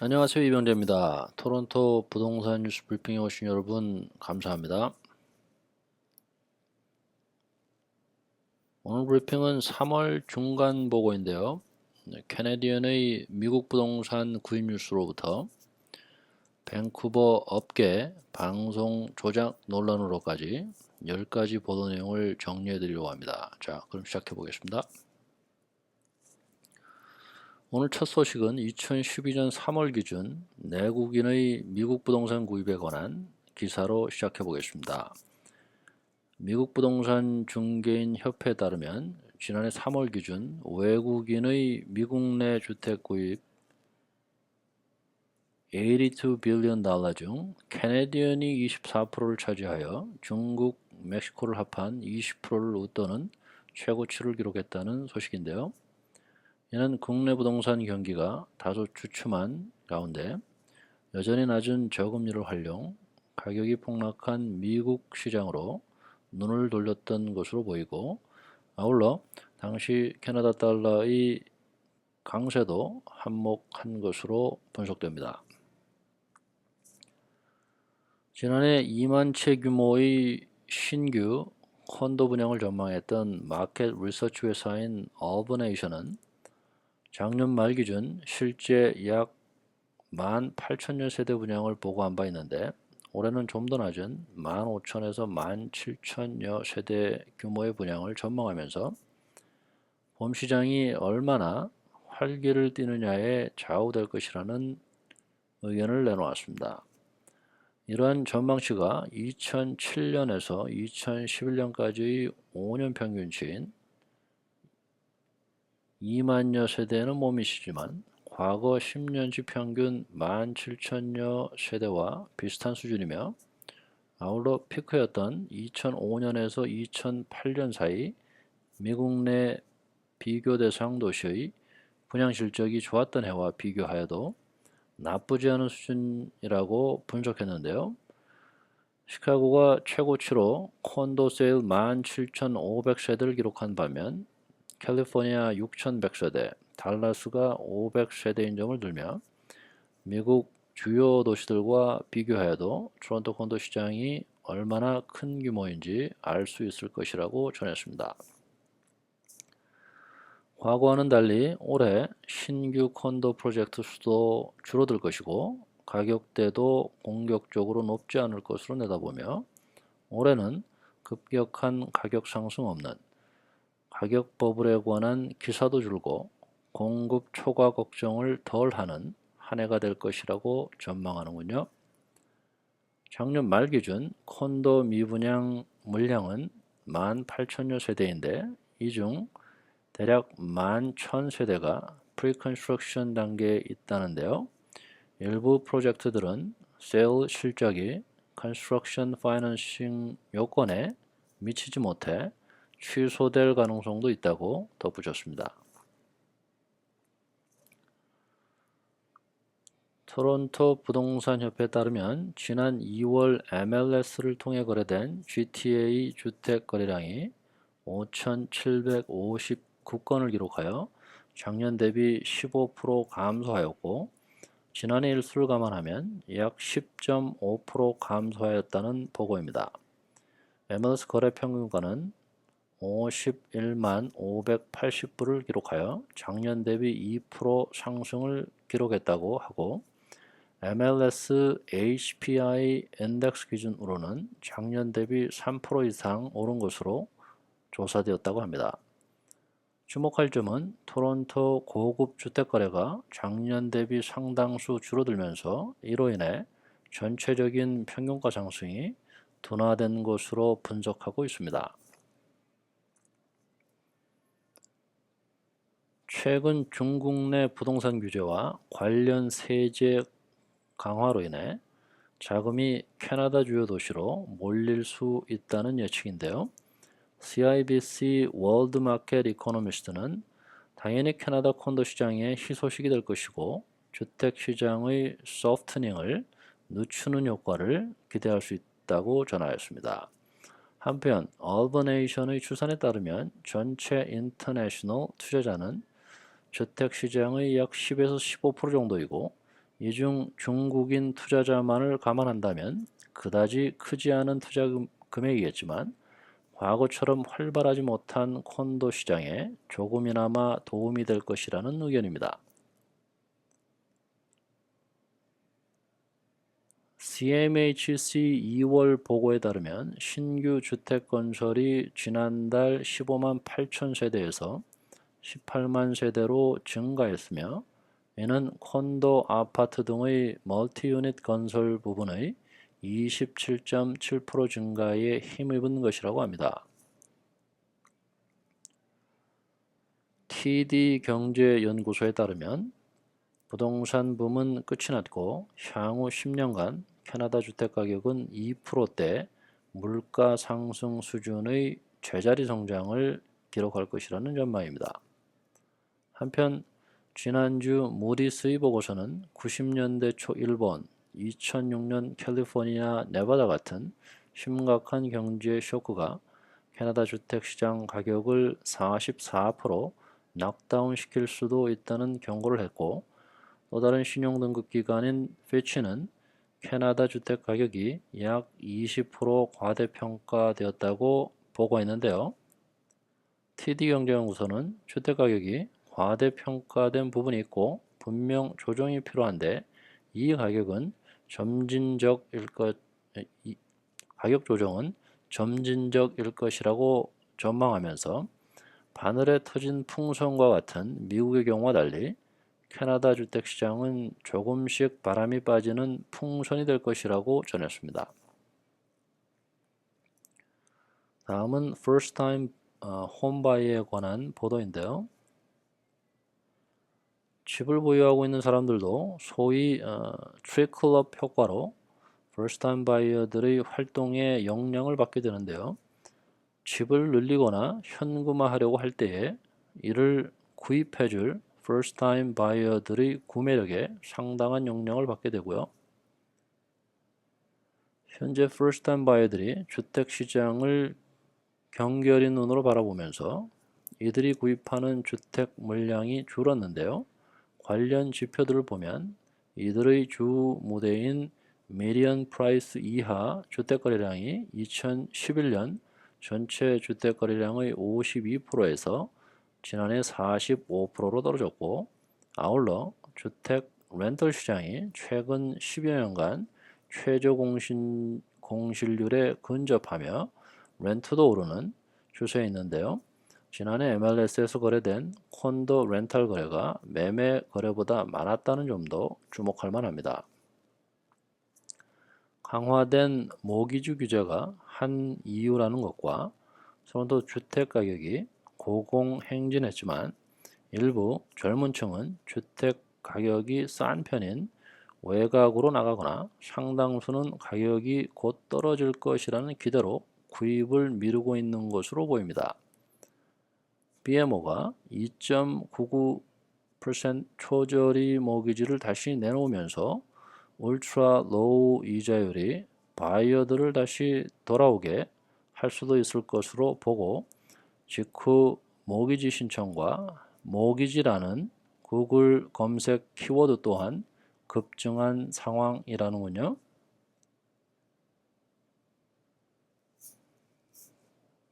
안녕하세요. 이병재입니다. 토론토 부동산 뉴스 브리핑에 오신 여러분 감사합니다. 오늘 브리핑은 3월 중간 보고인데요. 캐네디언의 미국 부동산 구입 뉴스로부터 밴쿠버 업계 방송 조작 논란으로까지 10가지 보도 내용을 정리해 드리려고 합니다. 자, 그럼 시작해 보겠습니다. 오늘 첫 소식은 2012년 3월 기준 내국인의 미국 부동산 구입에 관한 기사로 시작해 보겠습니다. 미국 부동산 중개인 협회에 따르면 지난해 3월 기준 외국인의 미국 내 주택 구입 82 빌리언 달러 중 캐네디언이 24%를 차지하여 중국, 멕시코를 합한 20%를 웃도는 최고치를 기록했다는 소식인데요. 이는 국내 부동산 경기가 다소 주춤한 가운데 여전히 낮은 저금리를 활용, 가격이 폭락한 미국 시장으로 눈을 돌렸던 것으로 보이고, 아울러 당시 캐나다 달러의 강세도 한몫한 것으로 분석됩니다. 지난해 2만 채 규모의 신규 콘도 분양을 전망했던 마켓 리서치 회사인 얼버네이션은 작년 말 기준 실제 약 18,000여 세대 분양을 보고한 바 있는데 올해는 좀 더 낮은 15,000에서 17,000여 세대 규모의 분양을 전망하면서 봄 시장이 얼마나 활기를 띠느냐에 좌우될 것이라는 의견을 내놓았습니다. 이러한 전망치가 2007년에서 2011년까지의 5년 평균치인 2만여 세대는 못 미치지만 과거 10년치 평균 17,000여 세대와 비슷한 수준이며 아울러 피크였던 2005년에서 2008년 사이 미국 내 비교 대상 도시의 분양 실적이 좋았던 해와 비교하여도 나쁘지 않은 수준이라고 분석했는데요. 시카고가 최고치로 콘도 세일 17,500세대를 기록한 반면 캘리포니아 6,100세대, 달라스가 500세대인 점을 들며 미국 주요 도시들과 비교하여도 토론토 콘도 시장이 얼마나 큰 규모인지 알 수 있을 것이라고 전했습니다. 과거와는 달리 올해 신규 콘도 프로젝트 수도 줄어들 것이고 가격대도 공격적으로 높지 않을 것으로 내다보며 올해는 급격한 가격 상승 없는 가격 버블에 관한 기사도 줄고 공급 초과 걱정을 덜하는 한 해가 될 것이라고 전망하는군요. 작년 말 기준 콘도 미분양 물량은 18,000여 세대인데 이 중 대략 11,000세대가 프리컨스트럭션 단계에 있다는데요. 일부 프로젝트들은 세일 실적이 컨스트럭션 파이낸싱 요건에 미치지 못해 취소될 가능성도 있다고 덧붙였습니다. 토론토 부동산 협회에 따르면 지난 2월 MLS를 통해 거래된 GTA 주택 거래량이 5,759건을 기록하여 작년 대비 15% 감소하였고 지난해 일수를 감안하면 약 10.5% 감소하였다는 보고입니다. MLS 거래 평균가는 51만 580불을 기록하여 작년 대비 2% 상승을 기록했다고 하고 MLS HPI 인덱스 기준으로는 작년 대비 3% 이상 오른 것으로 조사되었다고 합니다. 주목할 점은 토론토 고급 주택 거래가 작년 대비 상당수 줄어들면서 이로 인해 전체적인 평균가 상승이 둔화된 것으로 분석하고 있습니다. 최근 중국 내 부동산 규제와 관련 세제 강화로 인해 자금이 캐나다 주요 도시로 몰릴 수 있다는 예측인데요. CIBC 월드 마켓 이코노미스트는 당연히 캐나다 콘도 시장의 희소식이 될 것이고 주택 시장의 소프트닝을 늦추는 효과를 기대할 수 있다고 전하였습니다. 한편 얼버네이션의 추산에 따르면 전체 인터내셔널 투자자는 주택 시장의 약 10에서 15% 정도이고 이 중 중국인 투자자만을 감안한다면 그다지 크지 않은 투자 금액이겠지만 과거처럼 활발하지 못한 콘도 시장에 조금이나마 도움이 될 것이라는 의견입니다. CMHC 2월 보고에 따르면 신규 주택 건설이 지난달 15만 8천 세대에서 18만 세대로 증가했으며 이는 콘도, 아파트 등의 멀티 유닛 건설 부분의 27.7% 증가에 힘입은 것이라고 합니다. TD경제연구소에 따르면 부동산 붐은 끝이 났고 향후 10년간 캐나다 주택가격은 2%대 물가 상승 수준의 제자리 성장을 기록할 것이라는 전망입니다. 한편 지난주 무디스의 보고서는 90년대 초 일본, 2006년 캘리포니아, 네바다 같은 심각한 경제 쇼크가 캐나다 주택시장 가격을 44% 낙다운 시킬 수도 있다는 경고를 했고 또 다른 신용등급기관인 피치는 캐나다 주택 가격이 약 20% 과대평가되었다고 보고했는데요. TD경제연구소는 주택 가격이 과대평가된 부분이 있고 분명 조정이 필요한데 이 가격은 가격 조정은 점진적일 것이라고 전망하면서 바늘에 터진 풍선과 같은 미국의 경우와 달리 캐나다 주택시장은 조금씩 바람이 빠지는 풍선이 될 것이라고 전했습니다. 다음은 First Time Home Buy에 관한 보도인데요. 집을 보유하고 있는 사람들도 소위 트리클업 효과로 First Time Buyer들의 활동에 영향을 받게 되는데요. 집을 늘리거나 현금화하려고 할 때에 이를 구입해줄 First Time Buyer들의 구매력에 상당한 영향을 받게 되고요. 현재 First Time Buyer들이 주택시장을 경계어린 눈으로 바라보면서 이들이 구입하는 주택 물량이 줄었는데요. 관련 지표들을 보면 이들의 주 무대인 미디언 프라이스 이하 주택 거래량이 2011년 전체 주택 거래량의 52%에서 지난해 45%로 떨어졌고 아울러 주택 렌털 시장이 최근 10여 년간 최저 공실률에 근접하며 렌트도 오르는 추세에 있는데요. 지난해 MLS에서 거래된 콘도 렌탈 거래가 매매 거래보다 많았다는 점도 주목할 만합니다. 강화된 모기지 규제가 한 이유라는 것과 토론토 주택 가격이 고공행진했지만 일부 젊은 층은 주택 가격이 싼 편인 외곽으로 나가거나 상당수는 가격이 곧 떨어질 것이라는 기대로 구입을 미루고 있는 것으로 보입니다. BMO가 2.99% 초저리 모기지를 다시 내놓으면서 울트라 로우 이자율이 바이어들을 다시 돌아오게 할 수도 있을 것으로 보고 직후 모기지 신청과 모기지라는 구글 검색 키워드 또한 급증한 상황이라는군요.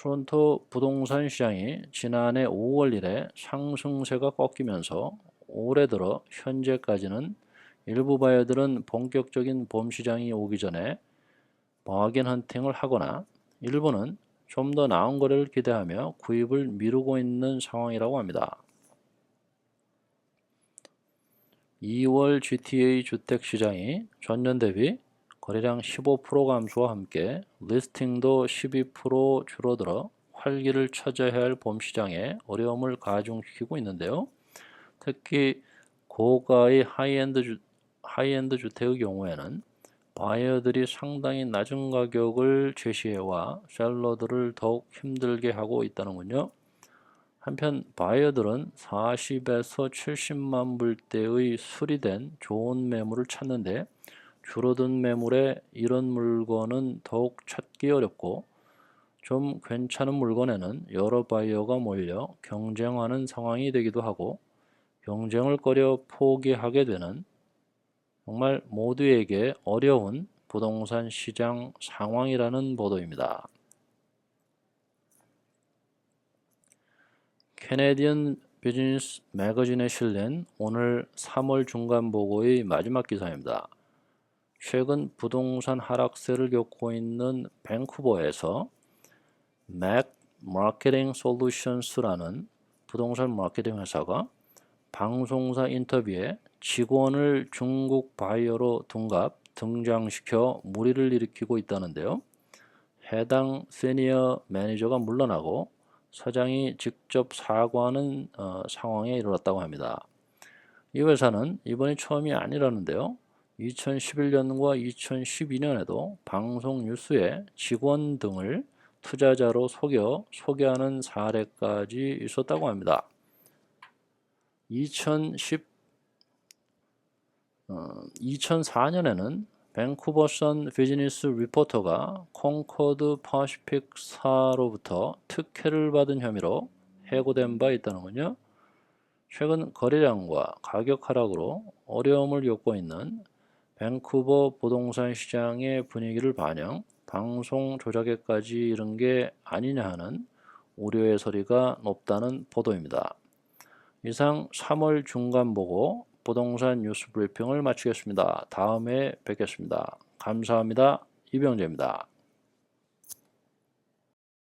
토론토 부동산 시장이 지난해 5월 이래 상승세가 꺾이면서 올해 들어 현재까지는 일부 바이어들은 본격적인 봄 시장이 오기 전에 바긴 헌팅을 하거나 일부는 좀 더 나은 거래를 기대하며 구입을 미루고 있는 상황이라고 합니다. 2월 GTA 주택 시장이 전년 대비 거래량 15% 감소와 함께 리스팅도 12% 줄어들어 활기를 찾아야 할 봄 시장에 어려움을 가중시키고 있는데요. 특히 고가의 하이엔드 주택의 경우에는 바이어들이 상당히 낮은 가격을 제시해와 셀러들을 더욱 힘들게 하고 있다는군요. 한편 바이어들은 40에서 70만 불대의 수리된 좋은 매물을 찾는데 줄어든 매물에 이런 물건은 더욱 찾기 어렵고 좀 괜찮은 물건에는 여러 바이어가 몰려 경쟁하는 상황이 되기도 하고 경쟁을 꺼려 포기하게 되는 정말 모두에게 어려운 부동산 시장 상황이라는 보도입니다. 캐네디언 비즈니스 매거진에 실린 오늘 3월 중간 보고의 마지막 기사입니다. 최근 부동산 하락세를 겪고 있는 밴쿠버에서 맥 마케팅 솔루션스라는 부동산 마케팅 회사가 방송사 인터뷰에 직원을 중국 바이어로 등장시켜 물의를 일으키고 있다는데요. 해당 시니어 매니저가 물러나고 사장이 직접 사과하는 상황에 이르렀다고 합니다. 이 회사는 이번이 처음이 아니라는데요. 2011년과 2012년에도 방송 뉴스에 직원 등을 투자자로 속여 소개하는 사례까지 있었다고 합니다. 2004년에는 밴쿠버 선 비즈니스 리포터가 콩코드 퍼시픽사로부터 특혜를 받은 혐의로 해고된 바 있다는군요. 최근 거래량과 가격 하락으로 어려움을 겪고 있는 밴쿠버 부동산 시장의 분위기를 반영, 방송 조작에까지 이른 게 아니냐 하는 우려의 소리가 높다는 보도입니다. 이상 3월 중간 보고 부동산 뉴스 브리핑을 마치겠습니다. 다음에 뵙겠습니다. 감사합니다. 이병재입니다.